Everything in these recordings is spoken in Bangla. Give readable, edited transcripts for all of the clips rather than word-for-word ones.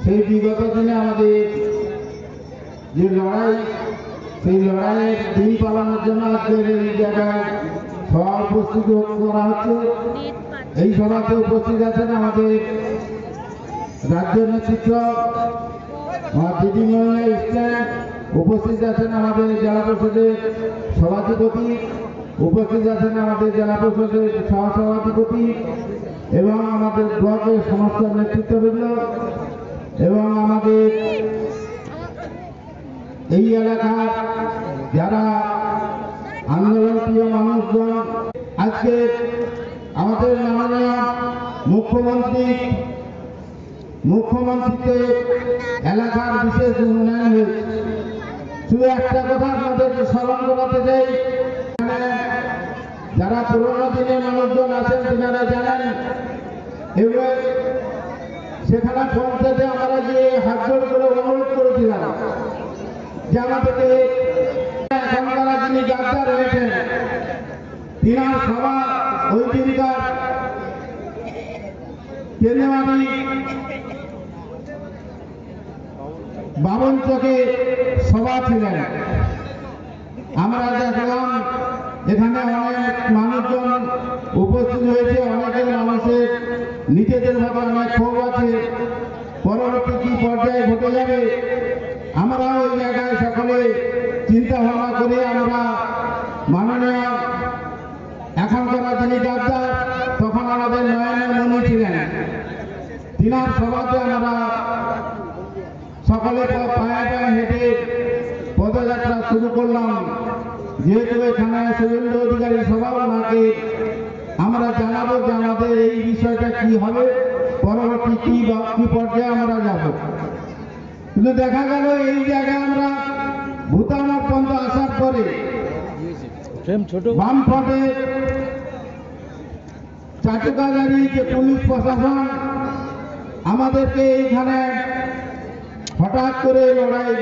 সেই বিগত দিনে আমাদের যে লড়াই, সেই লড়াইয়ের দিন পালনের জন্য আজকের এই জায়গায় সভা উপস্থিত করা হচ্ছে। এই সভাতে উপস্থিত আছেন আমাদের রাজ্য নেতৃত্ব, দিদিমণি স্ট্যান্ড, উপস্থিত আছেন আমাদের জেলা পরিষদের সভাধিপতি, উপস্থিত আছেন আমাদের জেলা পরিষদের সহসভাধিপতি এবং আমাদের ব্লকের সমস্ত নেতৃত্ববৃন্দ এবং আমাদের এই এলাকার যারা আন্দোলন প্রিয় মানুষজন। আজকে আমাদের মাননীয় মুখ্যমন্ত্রীতে এলাকার বিশেষ উন্নয়ন হয়েছে। শুধু একটা কথা আপনাদেরকে স্মরণ করাতে চাই, যারা পুরোনো দিনের মানুষজন আছেন তিনারা জানেন, এবং সেখানে পঞ্চায়েতে আমরা গিয়ে হাত জোড় করে অনুরোধ করেছিলাম যে আমাদেরকে এখনকার যিনি গাদ্দার রয়েছেন তিনার সভা ওই দিনকার কেন্দ্রমানি বাবন চকে সভা ছিলেন। আমরা দেখলাম এখানে অনেক মানুষজন উপস্থিত হয়েছে, অনেকের মানুষের নিজেদের ভাবে অনেক ক্ষোভ আছে, পরবর্তী কি পর্যায়ে ঘটে যাবে আমরা ওই জায়গায় সকলে চিন্তা ভাবনা করে আমরা মাননীয় এখনকার যিনি গাদ্দার তখন আমাদের নয়নের মণি ছিলেন, তিনার সভাতে আমরা সকলে পায়ে পায়ে হেঁটে পদযাত্রা শুরু করলাম। যেহেতু এখানে শুভেন্দু অধিকারী সভা, ওনাকে আমরা জানাবো যে আমাদের এই বিষয়টা কি হবে, পরবর্তী কি পর্যায়ে আমরা যাব। কিন্তু দেখা গেল এই জায়গায় আমরা ভূতানার পর্যন্ত আসার পরে বামফ্রন্টে চাটুকাদারি যে পুলিশ প্রশাসন আমাদেরকে এইখানে হঠাৎ করে লড়াই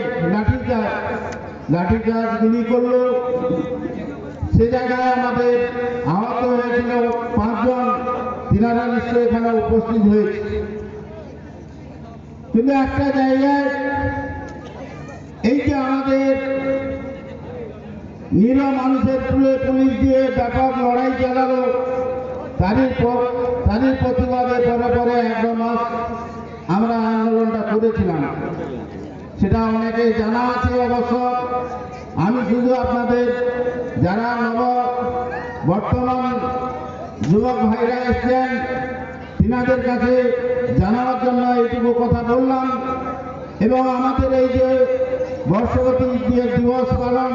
লাঠিচার্জ গুলি করলো। সে জায়গায় আমাদের আহত হয়েছিল 5 জন, তিনারা নিশ্চয়ই এখানে উপস্থিত হয়েছে। কিন্তু একটা জায়গায় এই যে আমাদের নিরীহ মানুষের পুলিশ দিয়ে ব্যাপক লড়াই চালালো, তারই প্রতিবাদে পরে 1 মাস আমরা আন্দোলনটা করেছিলাম। সেটা অনেকে জানা আছে অবশ্য। আমি শুধু আপনাদের যারা বর্তমান যুবক ভাইরা এসছেন তিনাদের কাছে জানানোর জন্য এইটুকু কথা বললাম। এবং আমাদের এই যে বর্ষপতি দিবস পালন,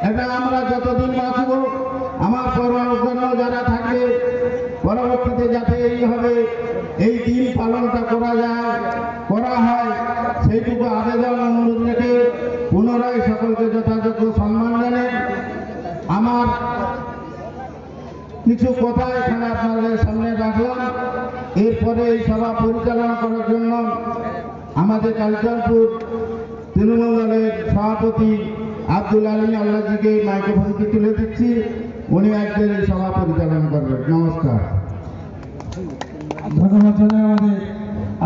এটা আমরা যতদিন বাঁচব আমার পরবর্তী যারা থাকবে পরবর্তীতে যাতে এই দিন পালনটা করা হয় সেইটুকু আবেদন অনুরোধ রেখে পুনরায় সকলকে যথাযথ সম্মান জানাই। আমার কিছু কথা এখানে আপনাদের সামনে রাখলাম। এরপরে এই সভা পরিচালনা করার জন্য আমাদের কালচারপুর তৃণমূল দলের সভাপতি আব্দুল আলী আল্লাহজিকে মাইক্রোফোনটি তুলে দিচ্ছি, উনি আজকের এই সভা পরিচালনা করবেন। নমস্কার। ধন্যবাদ জানাই আমাদের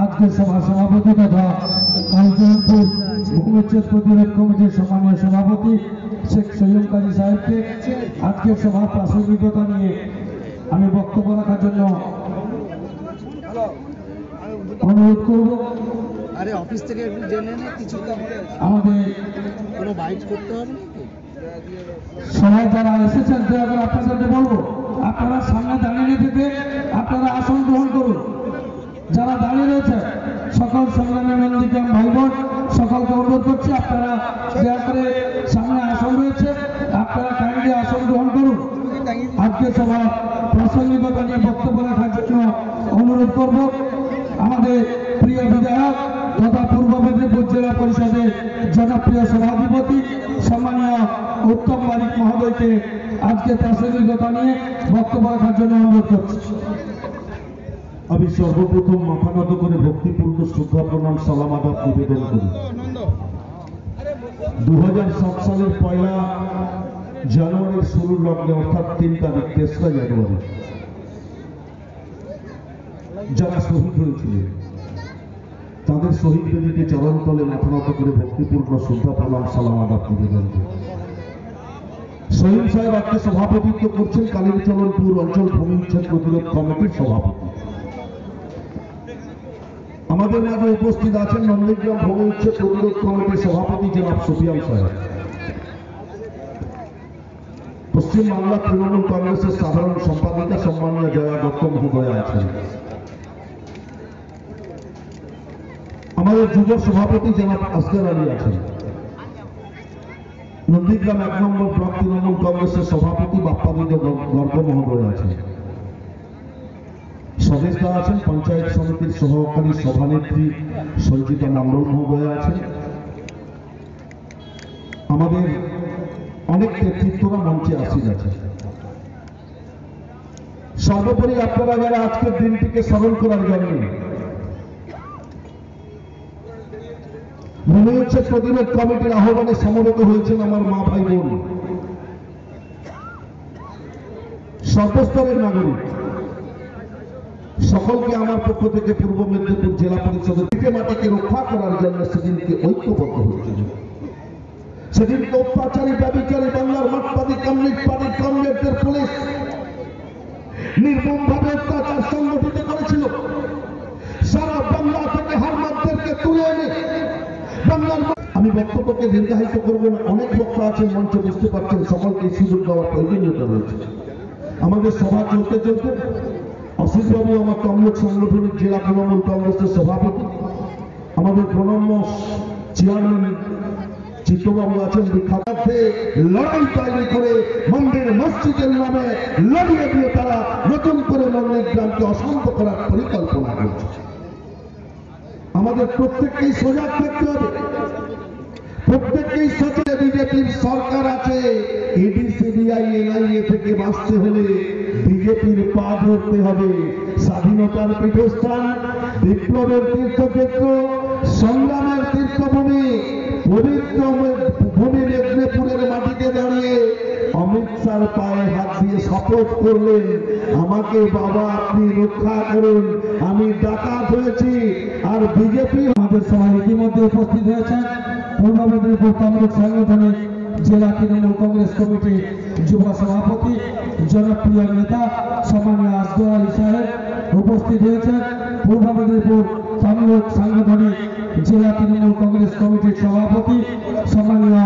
আজকের সভা সভাপতি তথা কালচারপুর ভূমিচ্ছেদ প্রতিরোধ কমিটির সম্মানীয় সভাপতি শেখ সৈয়দ কাজী সাহেবকে আজকের সভার প্রাসঙ্গিকতা নিয়ে আমি বক্তব্য রাখার জন্য অনুরোধ করব। আরে অফিস থেকে একটু জেনে নে কিছু আমাদের কোনো বাইট করতে হবে সবাই যারা এসেছেন দয়া করে আপনাদেরকে বলবো আপনারা সামনে দাঁড়িয়ে থেকে আপনারা আসন গ্রহণ করুন। যারা দাঁড়িয়ে রয়েছে সকল সংগ্রামী নন্দীগ্রাম ভাই বোন সকলকে অনুরোধ করছি আপনারা দয়া করে সামনে আসন রয়েছে, আপনারা কাইন্ডলি আসন গ্রহণ করুন। আজকে সভা প্রাসঙ্গিকতা নিয়ে বক্তব্য রাখার জন্য অনুরোধ করব আমাদের প্রিয় বিধায়ক তথা পূর্ব মেদিনীপুর জেলা পরিষদের জনপ্রিয় সভাধিপতি সম্মানীয় উত্তম বারিক মহোদয়কে আজকে প্রাসঙ্গিকতা নিয়ে বক্তব্য রাখার জন্য অনুরোধ করছি। আমি সর্বপ্রথম মাথা নত করে ভক্তিপূর্ণ শ্রদ্ধা প্রণাম সালাম আদাব নিবেদন করি। 2007 সালের 1 জানুয়ারির শুরুর লগ্নে অর্থাৎ 3 তারিখ 3রা জানুয়ারি যারা শহীদ হয়েছিলেন তাদের আমাদের শহীদ বেদিতে চরণতলে মাথা নত করে ভক্তিপূর্ণ শ্রদ্ধা প্রণাম সালাম আদাব নিবেদন করি। সহিম সাহেব আজকে সভাপতিত্ব করছেন কালীচরণপুর অঞ্চল ভূমি উচ্ছেদ প্রতিরোধ কমিটির সভাপতি। আমাদের মাঝে উপস্থিত আছেন নন্দীগ্রাম ভূমি উচ্ছেদ প্রতিরোধ কমিটির সভাপতি জনাব সুফিয়ান সাহেব। পশ্চিম বাংলা তৃণমূল কংগ্রেসের সাধারণ সম্পাদিকা সম্মানীয় জয়া দত্ত মহোদয়া আছেন। আমাদের যুব সভাপতি জনাব আসগর আলী আছেন। নন্দীগ্রাম 1 নম্বর ব্লক তৃণমূল কংগ্রেসের সভাপতি বাপ্পাদিদ গর্গ মহোদয় আছেন। সদস্যরা আছেন পঞ্চায়েত সমিতির সহকারী সভানেত্রী সঞ্চিতা মণ্ডল মহোদয় আছেন। আমাদের অনেক নেতৃত্বরা মঞ্চে আসীন আছে। সর্বোপরি আপনারা যারা আজকের দিনটিকে স্মরণ করার জন্য ভূমি উচ্ছেদ প্রতিরোধ কমিটির আহ্বানে সমবেত হয়েছেন আমার মা ভাই বোন, সর্বস্তরের নাগরিক, সকলকে আমার পক্ষ থেকে পূর্ব মেদিনীপুর জেলা পরিষদের দিকে মাটিকে রক্ষা করার জন্য সেদিনকে ঐক্যবদ্ধ হয়েছিল। সেদিনকে অত্যাচারী ব্যভিচারী বাংলার মাঠপাতি কমিউনিস্ট পার্টির কমরেডদের পুলিশ নির্মমভাবে অত্যাচার সংগঠিত করেছিল। সারা বাংলা থেকে হারমাদদেরকে তুলে এনে বাংলার আমি বক্তব্যকে দীর্ঘায়িত করবো না, অনেক বক্তা আছেন মঞ্চে, বুঝতে পারছেন সকলকে সুযোগ দেওয়ার প্রয়োজনীয়তা রয়েছে। আমাদের সভা চলতে চলতে অসিতবাবু আমার তমলুক সাংগঠনিক জেলা তৃণমূল কংগ্রেসের সভাপতি, আমাদের প্রণম্য চেয়ারম্যান চিত্তবাবু আছেন, বিখ্যাতে লড়াই তৈরি করে মন্দির মসজিদের নামে লড়িয়ে দিয়ে তারা নতুন করে নন্দীগ্রামকে অশান্ত করার পরিকল্পনা করছে। আমাদের প্রত্যেককেই সজাগ থাকতে হবে, প্রত্যেককেই সচেতন। বিজেপির সরকার আছে, ইডি সিবিআই এনআইএ থেকে বাঁচতে হলে বিজেপির পা ধরতে হবে। স্বাধীনতার পীঠস্থান, বিপ্লবের তীর্থক্ষেত্র, সংগ্রামের তীর্থভূমি পবিত্র ভূমি মেদিনীপুরের মাটিতে দাঁড়িয়ে অমিত শাহর পায়ে হাত দিয়ে শপথ করলেন, আমাকে বাবা আপনি রক্ষা করুন, আমি ডাকাত হয়েছি। আর বিজেপি আমাদের সভায় ইতিমধ্যে উপস্থিত হয়েছেন পূর্ব মেদিনীপুর তমলুক সাংগঠনিক জেলা তৃণমূল কংগ্রেস কমিটি যুব সভাপতি জনপ্রিয় নেতা সম্মানীয় আসগর আলী সাহেব। উপস্থিত হয়েছেন পূর্ব মেদিনীপুর তমলুক সাংগঠনিক জেলা তৃণমূল কংগ্রেস কমিটির সভাপতি সম্মানীয়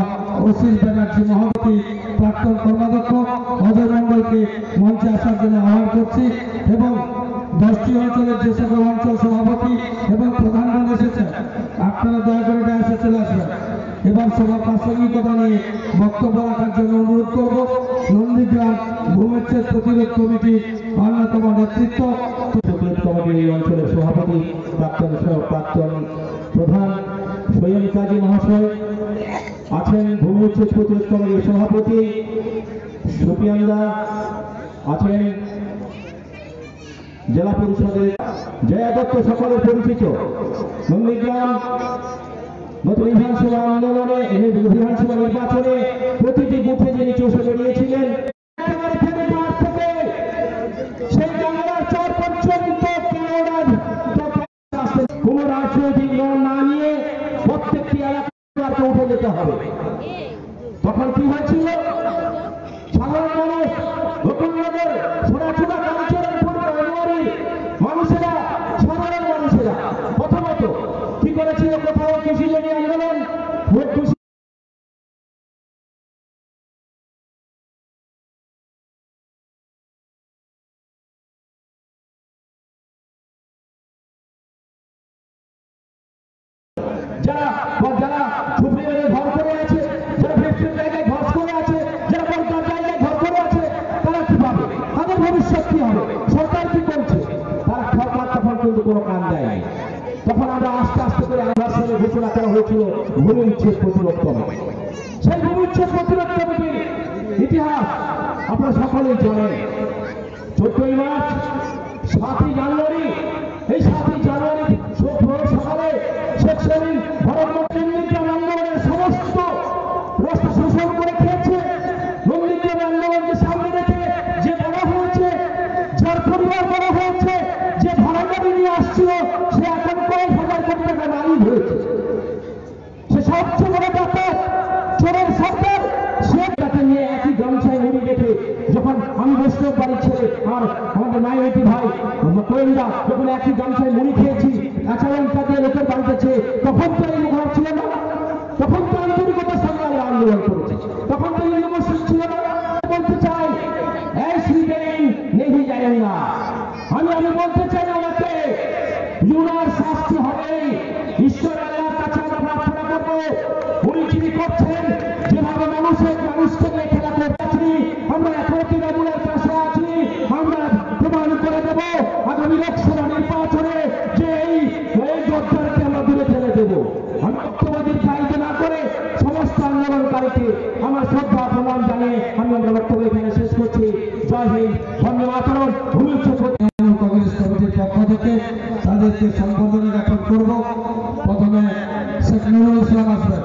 অসিত ব্যানার্জি মহাপতি, প্রাক্তন কর্মাধ্যক্ষ অজয় মণ্ডলকে মঞ্চে আসার জন্য আহ্বান করছি এবং 10টি অঞ্চলের যে সকল অঞ্চল সভাপতি এবং প্রধানগণ এসেছেন আপনারা দয়া করে এসে চলে আসবেন। এবার সবার প্রাসঙ্গিকতা নিয়ে বক্তব্য রাখার জন্য অনুরোধ করব নন্দীগ্রাম ভূমি উচ্ছেদ প্রতিরোধ কমিটির অন্যতম নেতৃত্ব প্রতিরোধ কমিটির এই অঞ্চলের সভাপতি প্রাক্তন প্রধান সৈয়দ কাজী মহাশয় আছেন, ভূমি উচ্ছেদ প্রতিরোধ কমিটির সভাপতি সুফিয়ান দা আছেন, জেলা পরিষদের জয়া দত্ত সকলের পরিচিত। নন্দীগ্রাম নতুন বিধানসভা আন্দোলনে বিধানসভা নির্বাচনে প্রতিটি বুথে যিনি চষে বেরিয়েছিলেন, কোন রাজনৈতিক দল না নিয়ে প্রত্যেকটি এলাকাকে উঠে যেতে হবে। তখন কি হয়েছিল, সাধারণ মানুষ নতুননগর সোনাচুরা কালীচরণপুর মানুষেরা, সাধারণ মানুষেরা প্রথমত কি করেছিল, কোথাও কৃষি জমি আন্দোলন, যারা ঝুপড়ি ঘর করে আছে, যারা ফ্যাক্টরির জায়গায় ঘর করে আছে, যারা বর্গার জায়গায় ঘর করে আছে, তারা কি পাবে, তাদের ভবিষ্যৎ কি হবে, সরকার কি করছে, তারা সরকার তখন কিন্তু কোনো কান দেয়। তখন আমরা আস্তে আস্তে করে আন্দোলনের ঘোষণা করা হয়েছিল ভূমি উচ্ছেদ প্রতিরোধ কমিটি। সেই ভূমি উচ্ছেদ প্রতিরোধ কমিটির ইতিহাস আপনারা সকলেই জানেন। 14ই মার্চ, 7ই জানুয়ারি, এই 7ই জানুয়ারি সকালে শেখ সেলিম নন্দীগ্রাম আন্দোলনের সমস্ত রাস্তা শোষণ করে খেয়েছে। নন্দীগ্রাম আন্দোলনকে সামনে রেখে যে বড় হয়েছে, যার পরিবার বড় হয়েছে, যে ভাড়া গাড়ি নিয়ে আসছিল, সে এখন 5,000 কোটি টাকা মালিক গোয়েন্দা যখন একই গামছায় মুড়ি খেয়েছি কাঁচা লঙ্কা দিয়ে লোকের বাড়িতেছে, তখন তো এই লোক ছিল না, তখন তো আন্তরিকতার সঙ্গে আমরা আন্দোলন করেছি, তখন তো এই ইমোশন ছিল না। বলতে চাই এই শ্রীদেবী নেই যায় না, আমি বলতে চাই আমাকে ইউনার শাস্তি হবে, ঈশ্বর আল্লাহর কাছে আমরা প্রার্থনা করবো। উনি যিনি করছেন যেভাবে মানুষকে নিয়ে খেলা করছি, আমরা এখনো তৃণমূলের পাশে আছি, আমরা প্রমাণ করে দেব আগামী লোকসভা নির্বাচনে যে এই যোদ্ধাকে আমরা দূরে ফেলে দেব। আমি বক্তব্যের দায়িত্ব না করে সমস্ত আন্দোলনকারীকে আমার শ্রদ্ধা প্রণাম জানিয়ে আমি আমার বক্তব্য এখানে শেষ করছি। জয় হিন্দ, ধন্যবাদ। কংগ্রেস কমিটির পক্ষ থেকে তাদেরকে সম্বোধনা জ্ঞাপন করব। প্রথমে শেখ নুরুল ইসলাম আসবেন।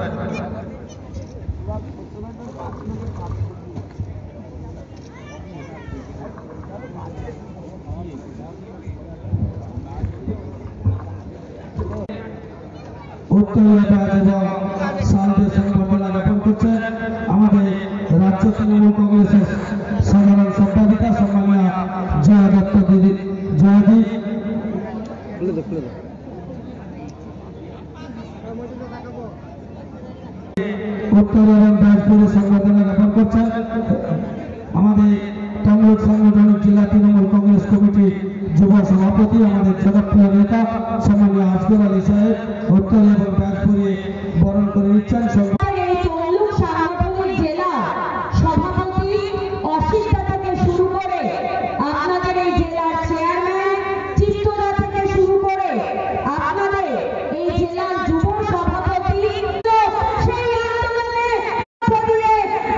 উত্তরীয় ব্যাচ এবং শান্তি সম্বোধনা জ্ঞাপন করছেন আমাদের রাজ্য তৃণমূল কংগ্রেসের সাধারণ সম্পাদিকা সম্মানীয় জয়া দত্ত দিদি, জয়াদি। উত্তর এবং ব্যাচপুরে সম্বোধনা জ্ঞাপন করছেন আমাদের তমলুক সাংগঠনিক জেলা তৃণমূল কংগ্রেস কমিটি যুব সভাপতি আমাদের জনপ্রিয় নেতা সম্মানীয় আসগর আলী সাহেব উত্তর এবং ব্যাচপুরে বরণ করে নিচ্ছেন। এই তমলুক সাংগঠনিক জেলা সভাপতি অসিতা থেকে শুরু করে আপনাদের এই জেলার চেয়ারম্যান চিত্তদা থেকে শুরু করে আপনাদের এই জেলার যুব সভাপতি সেই আন্দোলনে দিয়ে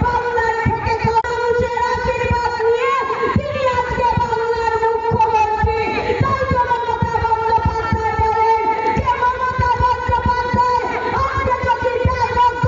বাংলার থেকে মানুষের আশীর্বাদ নিয়ে তিনি আজকে বাংলার মুখ্যমন্ত্রী। তাই তো মমতা বন্দ্যোপাধ্যায় বলেন যে মমতা বন্দ্যোপাধ্যায় আজকে যদি দায়বদ্ধ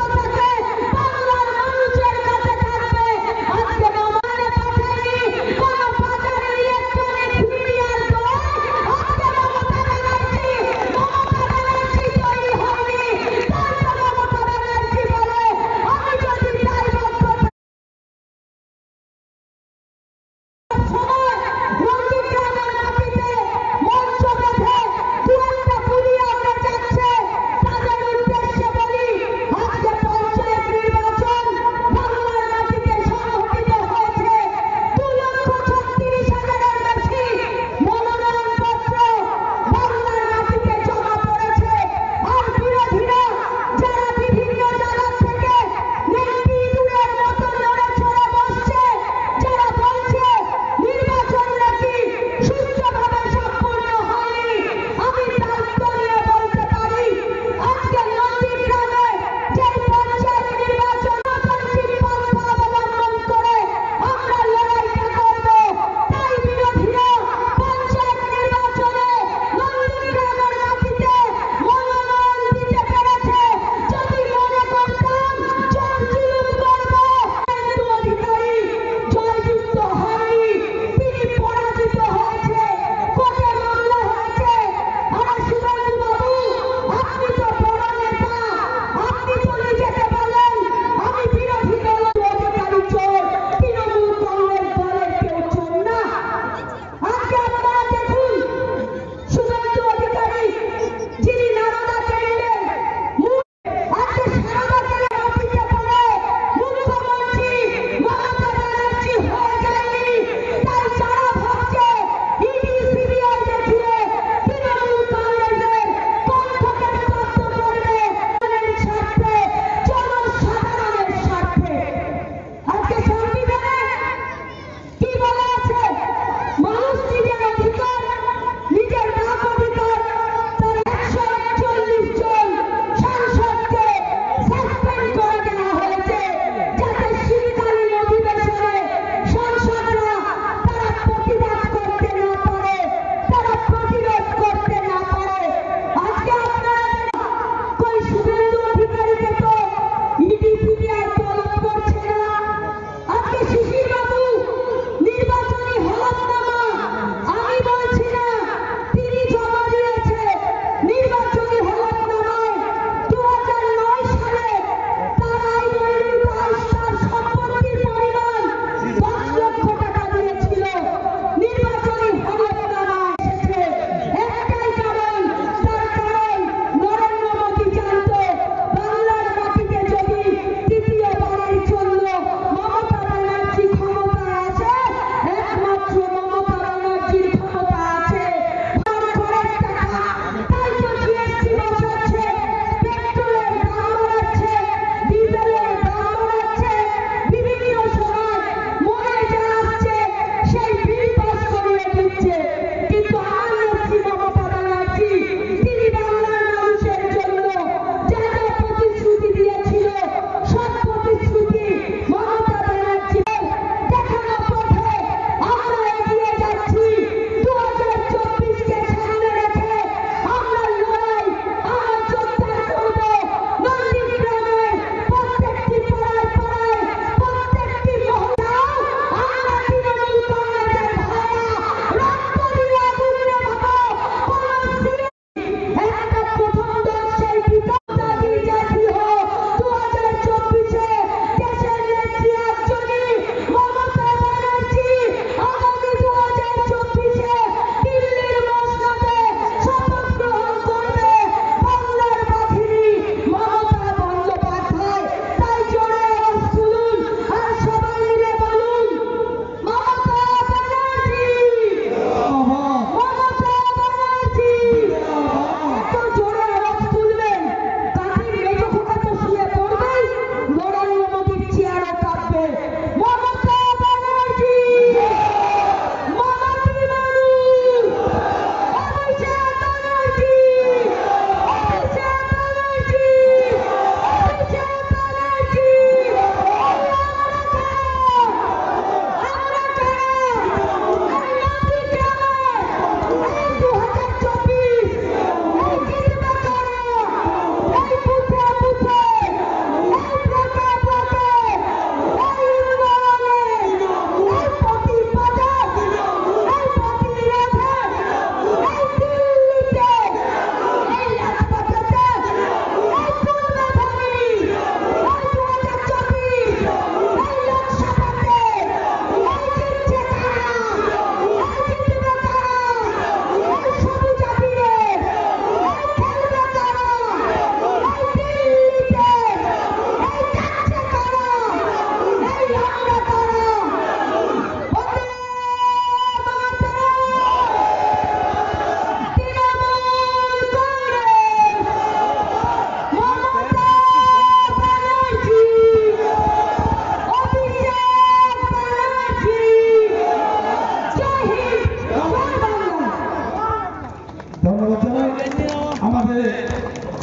আমাদের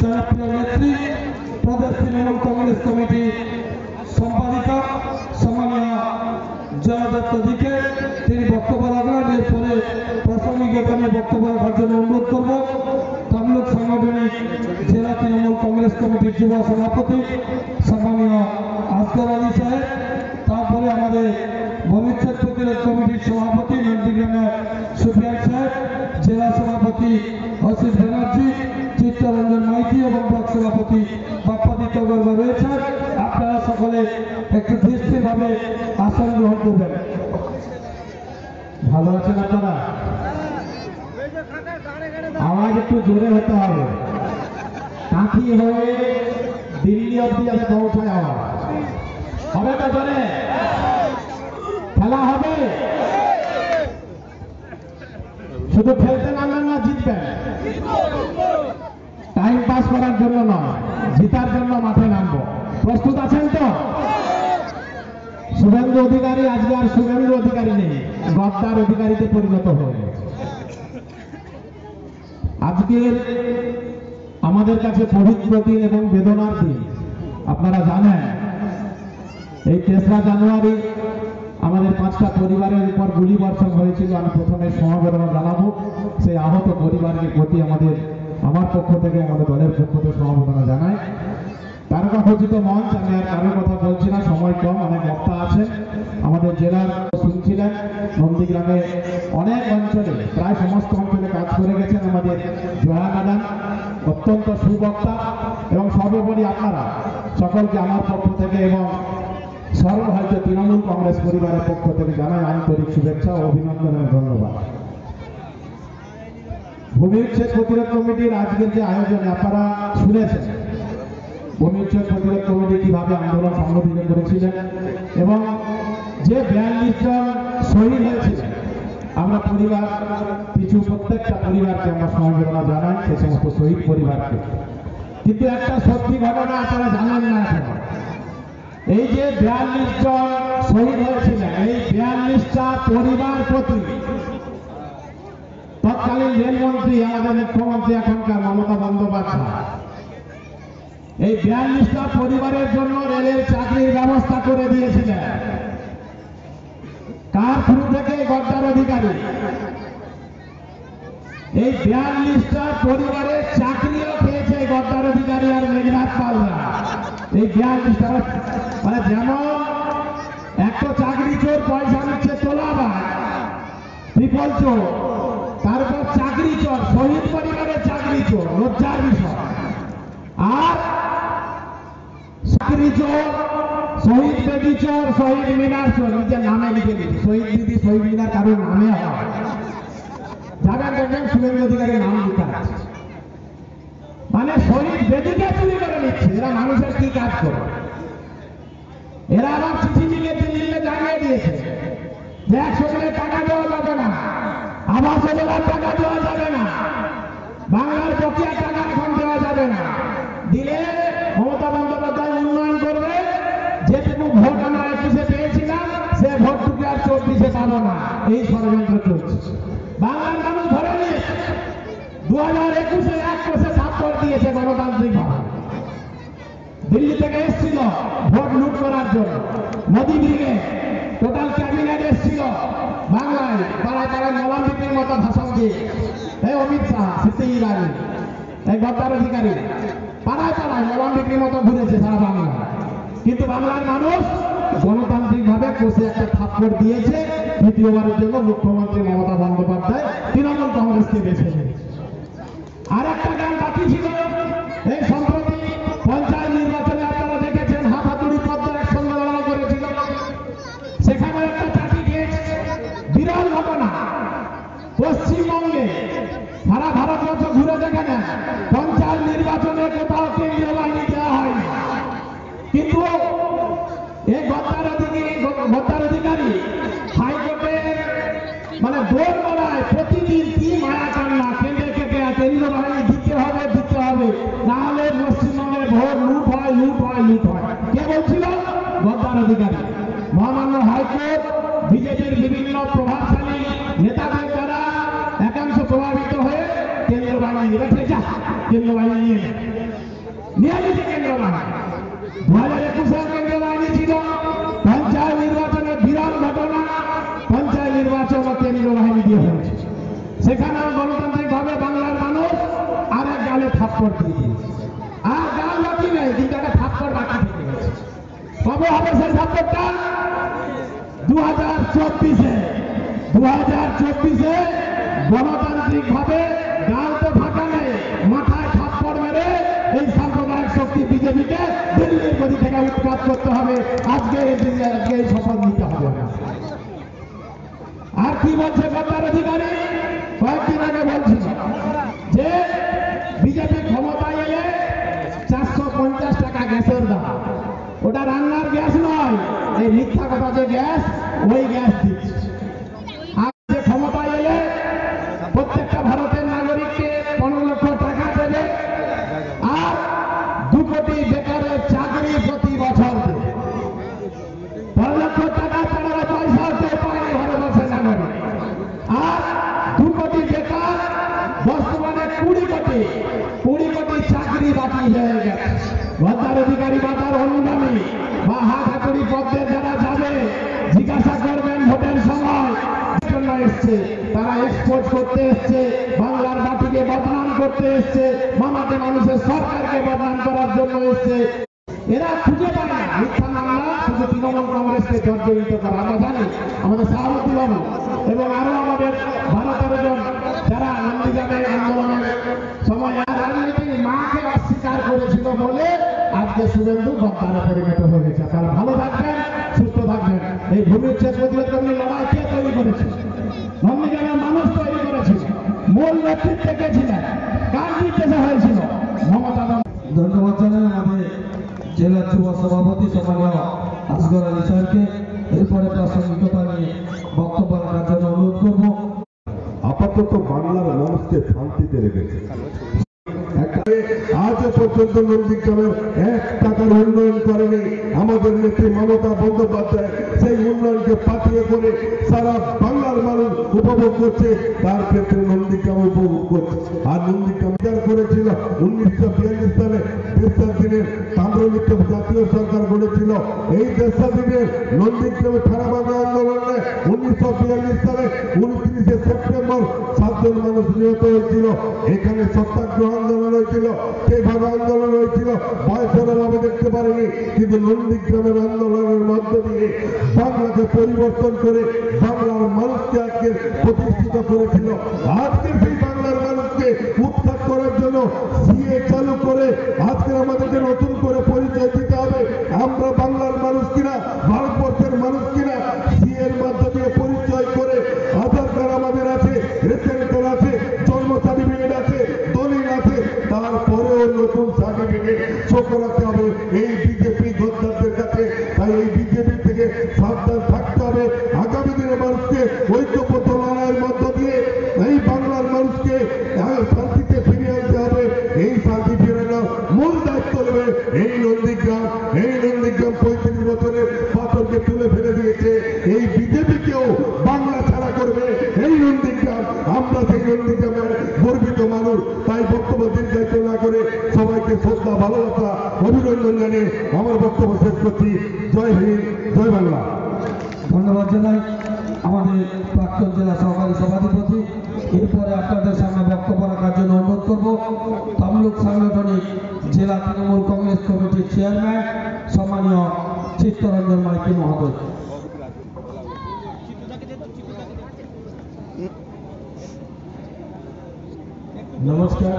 জনপ্রিয় নেত্রী প্রদেশ তৃণমূল কংগ্রেস কমিটি সম্পাদিকা সম্মানীয় জয়দত্ত দিকে তিনি বক্তব্য রাখবেন। এরপরে প্রাসঙ্গিক এখানে বক্তব্য রাখার জন্য অনুরোধ করব তমলুক সাংগঠনিক জেলা তৃণমূল কংগ্রেস কমিটির যুব সভাপতি সম্মানীয় আসগর আলী সাহেব, তারপরে আমাদের ভবিষ্যৎ প্রতিরোধ কমিটির সভাপতি নন্দীগ্রামের সুফিয়ান সাহেব, জেলা সভাপতি অসিত ব্যানার্জি, চিত্তরঞ্জন মাইতি এবং ব্লক সভাপতি বাপ্পাদিত্য গর্বা রয়েছেন। আপনারা সকলে একটু দৃষ্টিভাবে আসন গ্রহণ করবেন। ভালো আছেন আপনারা? আওয়াজ একটু জোরে হতে হবে, কাঁথি হয়ে দিল্লি অব্দি যাতে পৌঁছায় আওয়াজ হবে তো জোরে? খেলা হবে, শুধু খেলতে নামবেন না, জিতবেন। টাইম পাস করার জন্য নয়, জিতার জন্য মাঠে নামবো। প্রস্তুত আছেন তো? শুভেন্দু অধিকারী আজকে আর শুভেন্দু অধিকারী নেই, গদ্দার অধিকারীতে পরিণত হয়ে গেছে। আজকের আমাদের কাছে পবিত্র দিন এবং বেদনার দিন। আপনারা জানেন এই 3রা জানুয়ারি আমাদের 5টা পরিবারের উপর গুলি বর্ষণ হয়েছিল। আমি প্রথমে সমবেদনা জানাবো সেই আহত পরিবারের প্রতি আমার পক্ষ থেকে, আমাদের দলের পক্ষ থেকে সমবেদনা জানাই। তারকা খচিত মঞ্চ, আমি আর কারোর কথা বলছি না, সময় কম, অনেক বক্তা আছেন আমাদের জেলার। শুনছিলেন নন্দীগ্রামে অনেক অঞ্চলে, প্রায় সমস্ত অঞ্চলে কাজ করে গেছেন আমাদের জয়া ম্যাডাম, অত্যন্ত সুবক্তা। এবং সর্বোপরি আপনারা সকলকে আমার পক্ষ থেকে এবং সর্বভারতীয় তৃণমূল কংগ্রেস পরিবারের পক্ষ থেকে জানাই আন্তরিক শুভেচ্ছা ও অভিনন্দন এবং ধন্যবাদ। ভূমি উচ্ছেদ প্রতিরোধ কমিটির আজকের যে আয়োজনে আপনারা শুনেছেন, ভূমি উচ্ছেদ প্রতিরোধ কমিটি কিভাবে আন্দোলন সংগঠিত করেছিলেন এবং যে 42 জন শহীদ হয়েছিলেন, আমরা পরিবার পিছু প্রত্যেকটা পরিবারকে আমরা সমবেদনা জানাই, সে সমস্ত শহীদ পরিবারকে। কিন্তু একটা সত্যি ঘটনা আপনারা জানেন না এখন, এই যে 42 জন শহীদ হয়েছিলেন, এই 42টা পরিবার প্রতি তৎকালীন রেলমন্ত্রী আমাদের মুখ্যমন্ত্রী এখনকার মমতা বন্দ্যোপাধ্যায় এই 42টা পরিবারের জন্য রেলের চাকরির ব্যবস্থা করে দিয়েছিলেন। কার থ্রু থেকে? গদ্দার অধিকারী। এই 42টা পরিবারের চাকরিও পেয়েছে গদ্দার অধিকারী আর মেঘনাথ পালরা। এই 42টা মানে যেমন একটা চাকরি চোর পয়সা নিচ্ছে তোলাবার, ট্রিপল চোর, তারপর চাকরি চোর, শহীদ পরিবারের চাকরি চোর, লজ্জার বিষয়। আর চাকরি চোর, শহীদ বেদি চোর, শহীদ মিনার চোর, নিজের নামে লিখে দিচ্ছে। শহীদ দিদি, শহীদ মিনার কারোর নামে হয়, যারা দেখবেন শুভেন্দু অধিকারীর নাম লিখা আছে। মানে শহীদ বেদিকে চুরি করে নিচ্ছে। এরা মানুষের কি কাজ করে? এরা আবার চিঠি লিখে দিল্লিতে জানিয়ে দিয়েছে যে 100 দিনের টাকা দেওয়া যাবে না, আবাস যোজনার টাকা দেওয়া যাবে না, বাংলার বকেয়া টাকা এখন দেওয়া যাবে না। দিলে মমতা বন্দ্যোপাধ্যায় উন্নয়ন করবে, যেটুকু ভোট আমরা 21-এ পেয়েছিলাম সে ভোটটুকু আর 24-এ পাবো না। এই ষড়যন্ত্র চলছে। বাংলার মানুষ ধরে নিয়েছে 2021-এ 1 কোষে স্বাক্ষর দিয়েছে গণতান্ত্রিক ভাবে। দিল্লি থেকে এসেছিল ভোট লুট করার জন্য, মোদী ব্রিগেড, টোটাল ক্যাবিনেট এসেছিল বাংলায়, পাড়ায় পাড়ায় মলম বিক্রির মতো ভাষণ দিয়ে। এই অমিত শাহ, স্মৃতি ইরানি, এই গদ্দার অধিকারী পাড়ায় পাড়ায় মলম বিক্রির মতো ঘুরেছে সারা বাংলা। কিন্তু বাংলার মানুষ গণতান্ত্রিক ভাবে কোষে একটা থাপ্পড় দিয়েছে। দ্বিতীয়বারের জন্য মুখ্যমন্ত্রী মমতা বন্দ্যোপাধ্যায় তৃণমূল কংগ্রেসকে বেছে নিয়েছে। আর একটা গান বাকি ছিল, এই সম্প্রতি পঞ্চায়েত নির্বাচনে আপনারা দেখেছেন হাতাতুড়ি পদ্ম একসঙ্গে লড়াই করেছিল। সেখানে একটা চাকরি গেছে, বিরল ঘটনা। পশ্চিমবঙ্গে সারা ভারতবর্ষ ঘুরে দেখে না, পঞ্চায়েত নির্বাচনে কোথাও কেন্দ্রীয় বাহিনী দেওয়া হয়নি। কিন্তু এই গদ্দার অধিকারী হাইকোর্টের মানে দৌড় গলায় প্রতিদিন কি মায়া কান্না কেন্দ্রে কেটে কেন্দ্রীয় বাহিনী দিতে হবে, না হলে পশ্চিমবঙ্গের ভোট লুট হয়। কে বলছিল? গদ্দার অধিকারী। মহামান্য হাইকোর্ট বিজেপির বিভিন্ন প্রভাবশালী নেতাদের দ্বারা একাংশ প্রভাবিত হয়ে কেন্দ্রীয় বাহিনী রেখে যা কেন্দ্র বাহিনী নিয়ে নিয়েছে কেন্দ্র বাহিনী। 2021 কেন্দ্র বাহিনী ছিল পঞ্চায়েত নির্বাচনের বিরাট ঘটনা, পঞ্চায়েত নির্বাচন কেন্দ্র বাহিনী দিয়ে হয়েছে। সেখানেও গণতান্ত্রিক ভাবে বাংলার মানুষ আর এক গালে থাপ্পড় দিয়ে দিয়েছে। আর গাল বাকি নেই, কিন্তু একটা থাপ্পড় বাকি থেকে গেছে। কবে হবে সেই থাপ্পড়টা? 2024-এ গণতান্ত্রিক ভাবে গাল তো ফাঁকা নেই, মাথায় থাপ্পড় মেরে এই সাম্প্রদায়িক শক্তি বিজেপিকে দিল্লির গদি থেকে উৎখাত করতে হবে। আজকে এই শপথ নিতে হবে। আর কি বলছে গদ্দার অধিকারী? কয়েকদিন আগে বলছিল যে বিজেপি ক্ষমতায় এলে 450 টাকা গ্যাসের দাম। ওটা রান্নার গ্যাস নয়, এই মিথ্যা কথা যে গ্যাস, ওই গ্যাস দিচ্ছে। আর যে ক্ষমতায় এলে প্রত্যেকটা ভারতের নাগরিককে 15 লক্ষ টাকা দেবে আর 2 কোটি বেকারের চাকরি প্রতি বছর দেবে। 15 লক্ষ টাকা তারা পয়সা কেউ পায়নি ভারতবর্ষের নাগরিক। আর 2 কোটি বেকার, বর্তমানে 20 কোটি চাকরি বাকি হয়ে গেছে। গদ্দার অধিকারী বাজার অনুগামী বা হাতুড়ি পদ্মের যারা যাবে জিজ্ঞাসা করবেন ভোটের সময় জন্য এসছে, তারা এক্সপোর্ট করতে এসছে, বাংলার মাটিকে বদনাম করতে এসছে, মামাতে মানুষের সরকারকে বদনাম করার জন্য এসছে। এরা খুঁজে পায় না মিথ্যা মামলা, শুধু তৃণমূল কংগ্রেসকে জর্জরিত করা। আমরা জানি আমাদের শাহাবুদ্দিন বাবু এবং আরো আমাদের 12-13 জন যারা নন্দীগ্রামে আন্দোলনের সময় রাজনীতির মাকে অস্বীকার করেছিল বলে আজকে শুভেন্দু গদ্দারে পরিণত হয়ে গেছে। তারা ভালো থাকবেন, সুস্থ থাকবেন। এই ভূমিচ্ছেদ প্রতিরোধকারী লড়াই কে তৈরি করেছে? নন্দীগ্রামের মানুষ তৈরি করেছিল। মূল নেতৃত্বে কে ছিলেন? কার নির্দেশে হয়েছিল? মমতা। ধন্যবাদ জানাই আমাদের জেলার যুব সভাপতি সম্মানীয় আসগর আলী স্যারকে। এরপরে প্রাসঙ্গিকতা নিয়ে বক্তব্য রাখার জন্য অনুরোধ করবো। আপাতত বাংলার মানুষকে শান্তিতে রেখেছে। আজও পর্যন্ত নন্দীগ্রামের 1 টাকার উন্নয়ন করেনি আমাদের নেত্রী মমতা বন্দ্যোপাধ্যায়। সেই উন্নয়নকে পাঠিয়ে করে সারা বাংলার মানুষ উপভোগ করছে, তার ক্ষেত্রে নন্দীগ্রাম উপভোগ করছে। আর নন্দীগ্রাম করেছিল 1942 সালে দেশস্বাধীনের তাম্রলিপ্ত জাতীয় সরকার গড়েছিল। এই দেশস্বাধীনের নন্দীগ্রামে ঠাড়াভাঙা আন্দোলনে 1942 সালে 29শে সেপ্টেম্বর 7 জন মানুষ নিহত হয়েছিল। এখানে সত্যাগ্রহ আন্দোলন হয়েছিল, সেইভাবে আন্দোলন হয়েছিল, বয়সের ভাবে দেখতে পারেনি। কিন্তু নন্দীগ্রামের আন্দোলনের মধ্য দিয়ে বাংলাকে পরিবর্তন করে বাংলার মানুষকে আজকে প্রতিষ্ঠিত করেছিল। আজকে সেই বাংলার মানুষকে উৎখাত করার জন্য সিএ চালু করে আজকে আমাদেরকে নতুন করে পরিচয় দিতে হবে। আমরা বাংলার মানুষ কিনা, ভারতবর্ষের মানুষ কিনা, সিএর মধ্য দিয়ে পরিচয় করে আধার কার্ড আমাদের আছে, রেশন কার্ড আছে, জন্ম সার্টিফিকেট আছে, দলিল আছে, তারপরেও নতুন সার্টিফিকেট শো করাতে হবে এই বিজেপি গদ্দারদের কাছে। তাই এই বিজেপি থেকে সাবধান থাকতে হবে। আগামী দিনে মানুষকে ঐক্যবদ্ধ লড়াইয়ের মধ্য দিয়ে এই বাংলার মানুষকে শান্তিতে ফিরিয়ে আনতে হবে। এই শান্তি ফিরানোর মূল দায়িত্ব নেবে এই নন্দীগ্রাম। এই নন্দীগ্রাম 35 বছরের পাথরকে তুলে ফেলে দিয়েছে। এই বিজেপিকেও বাংলা ছাড়া করবে এই নন্দীগ্রাম। আমরা সেই নন্দীগ্রামের গর্বিত মানুষ। তাই বক্তব্য দীর্ঘায়িত না করে সবাইকে শ্রদ্ধা, ভালোবাসা, অভিনন্দন জানিয়ে আমার বক্তব্য শেষ করছি। জয় হিন্দ, জয় বাংলা। ধন্যবাদ জানাই আমাদের প্রাক্তন জেলা সহকারী সভাধিপতি। এরপরে আপনাদের সামনে বক্তব্য রাখার জন্য অনুরোধ করব তমলুক সাংগঠনিক জেলা তৃণমূল কংগ্রেস কমিটির চেয়ারম্যান সম্মানীয় চিত্তরঞ্জন মাইতি মহোদয়। নমস্কার।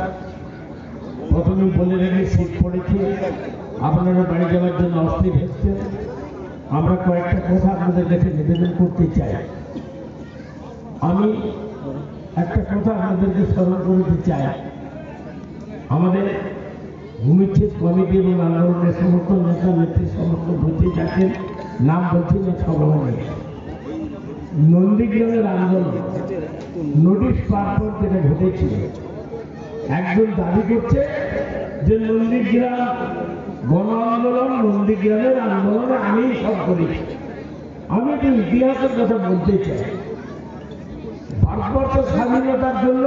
প্রথমে বলে রেখে শীত পড়েছে, আপনারা বাড়ি যাওয়ার জন্য অস্থির হচ্ছে। আমরা কয়েকটা কথা আপনাদের কাছে নিবেদন করতে চাই। আমি একটা কথা আপনাদেরকে স্মরণ করতে চাই। আমাদের ভূমিচ্ছেদ কমিটি এবং আন্দোলনের সমস্ত নেতা নেত্রী সমস্ত বুঝতে চাচ্ছেন, নাম বলছি না সবাই। নন্দীগ্রামের আন্দোলন নোটিশ পাওয়ার পর যেটা ঘটেছিল, একজন দাবি করছে যে নন্দীগ্রাম গণ আন্দোলন, নন্দীগ্রামের আন্দোলনে আমি সব করেছি। আমি একটু ইতিহাসের কথা বলতে চাই। ভারতবর্ষের স্বাধীনতার জন্য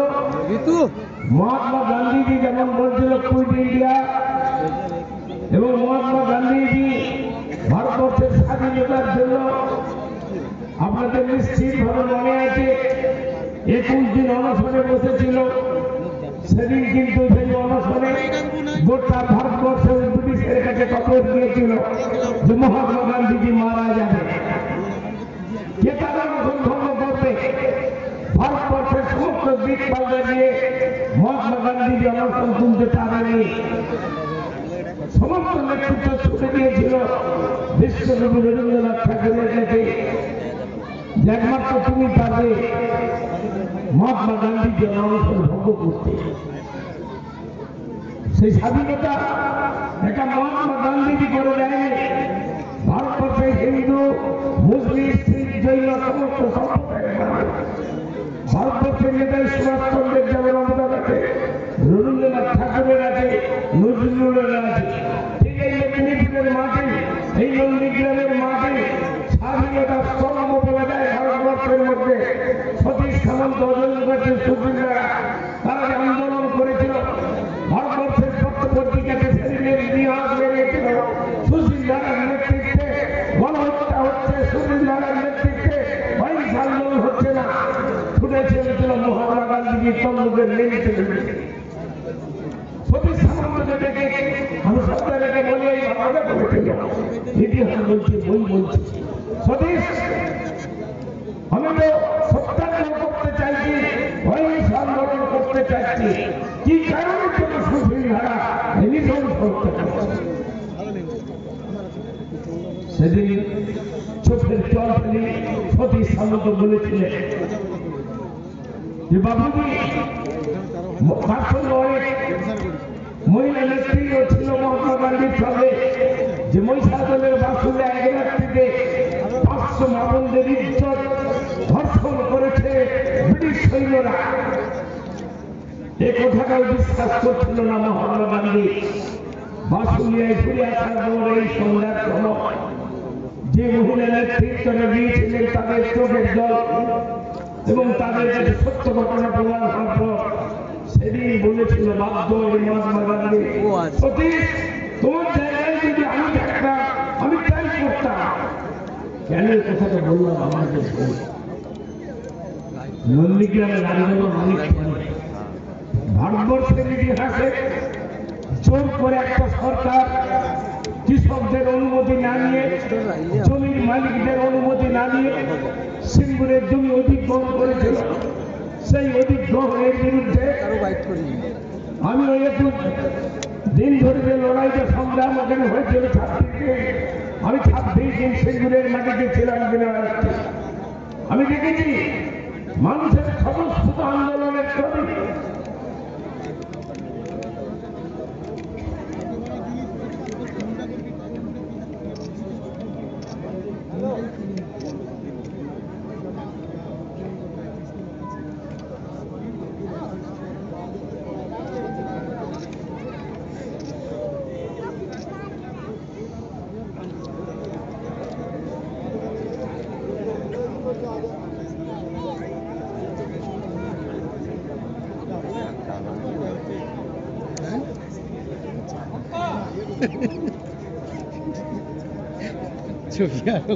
মহাত্মা গান্ধীজি যেমন বলছিল কুইট ইন্ডিয়া, এবং মহাত্মা গান্ধীজি ভারতবর্ষের স্বাধীনতার জন্য আপনাদের নিশ্চিতভাবে মনে আছে 21 দিন অনশনে বসেছিল। সেদিন কিন্তু সেই অনশনে গোটা ভারতবর্ষের ব্রিটিশের কাছে খবর দিয়েছিল যে মহাত্মা গান্ধীজি মারা যাবে। কে তারা অনশন ভঙ্গ করবে? ভারতবর্ষের সমস্ত দিক পাল্টা দিয়ে মহাত্মা গান্ধীজি অনশন তুলতে পারেনি। সমস্ত নেতৃত্ব ছুটে দিয়েছিল বিশ্বকবি রবীন্দ্রনাথ ঠাকুরের কাছে, যে একমাত্র তুমি পারবে মহাত্মা গান্ধীজি অনশন ভঙ্গ করতে। সেই স্বাধীনতা এটা মহাত্মা গান্ধীজি করে দেয়নি। ভারতবর্ষে হিন্দু, মুসলিম, শিখ, জৈন সমস্ত সম্প্রদায়ের মানুষ, ভারতবর্ষের নেতাই সুভাষচন্দ্রের যেমন অবদান আছে, রবীন্দ্রনাথ ঠাকুরের আছে, নজরুলের আছে, ঠিক এই মেদিনীপুরের মাটি, এই নন্দীগ্রামের মাটি স্বাধীনতার স্তম্ভ বলে দেয় ভারতবর্ষের মধ্যে। সতীশ সামন্ত, অজয় সুশীলরা তারা যে আন্দোলন করেছিল, ভারতবর্ষের পত্রপত্রিকাতে সেদিনের ইতিহাস বেরিয়েছিল সুশীলধারার নেতৃত্বে গণহত্যা হচ্ছে, সুশীলধারার নেতৃত্বে অহিংস আন্দোলন হচ্ছে না, ছুটে চলেছিল মহাত্মা গান্ধীজি তন্দুকের লেগেছে। সতীশ সামন্তকে দেখে আমি সত্যাকে বলি এই ভাবে করেছিল, ইতিহাস বলছি, বই বলছি। সতীশ, আমি তো সত্যাগ্রহ করতে চাইছি, অহিংস আন্দোলন করতে চাইছি, কি কারণে জন্য সুশীলধারা নিধন করতে চাইছি? সেদিন চোখের জল ফেলে সতীশ সামন্ত বলেছিলেন যে বাবুজি, মহিলা নেত্রীও ছিল মহাত্মা গান্ধীর সঙ্গে, যে মহিষাদলের বাসুলে এক রাত্রিতে 500 মামনদের ইজ্জত ধর্ষণ করেছে ব্রিটিশ সৈন্যরা। এ কথাটাও বিশ্বাস করছিল না মহাত্মা গান্ধী। বাসুলিয়ায় ঘুরে আসার পর এই সন্ধ্যার সময় যে মহিলা নেতৃত্বটা দিয়েছিলেন তাদের চোখের জল এবং তাদের কাছে সত্য ঘটনা প্রমাণ হওয়ার পর সেদিন বলেছিল বাধ্য মহাত্মা গান্ধী, সতীশ, তোমার জায়গায় যদি আমি থাকতাম আমি তাই করতাম। কেন কথাটা বললাম আমাদের নন্দীগ্রামের আন্দোলন অনেক ভারতবর্ষের ইতিহাসে জোর করে একটা সরকার কৃষকদের অনুমতি না নিয়ে, জমির মালিকদের অনুমতি না নিয়ে সিঙ্গুরের জমি অধিগ্রহণ করেছিল। সেই অধিগ্রহণের বিরুদ্ধে আমি ওই একটু দিন ধরে যে লড়াইটা সংগ্রাম ওখানে হয়েছিল 26 দিন, আমি 26 দিন সিঙ্গুরের মাটিতে ছিলাম কিনা আমি দেখেছি মানুষের স্বতঃস্ফূর্ত আন্দোলনের ছবি। ছবি আরো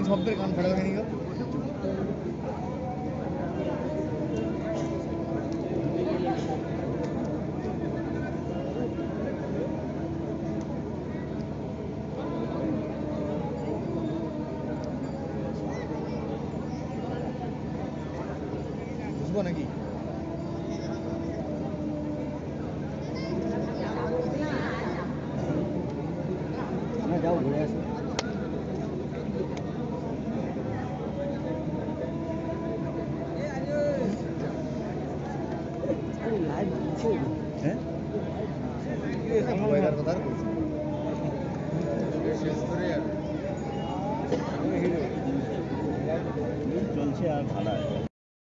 শব্দের কান ফাটা হয়নি গো। বুঝবো নাকি? হ্যাঁ মোবাইলের কথা আর বলছি শেষ করে আর চলছে আর ভাড়া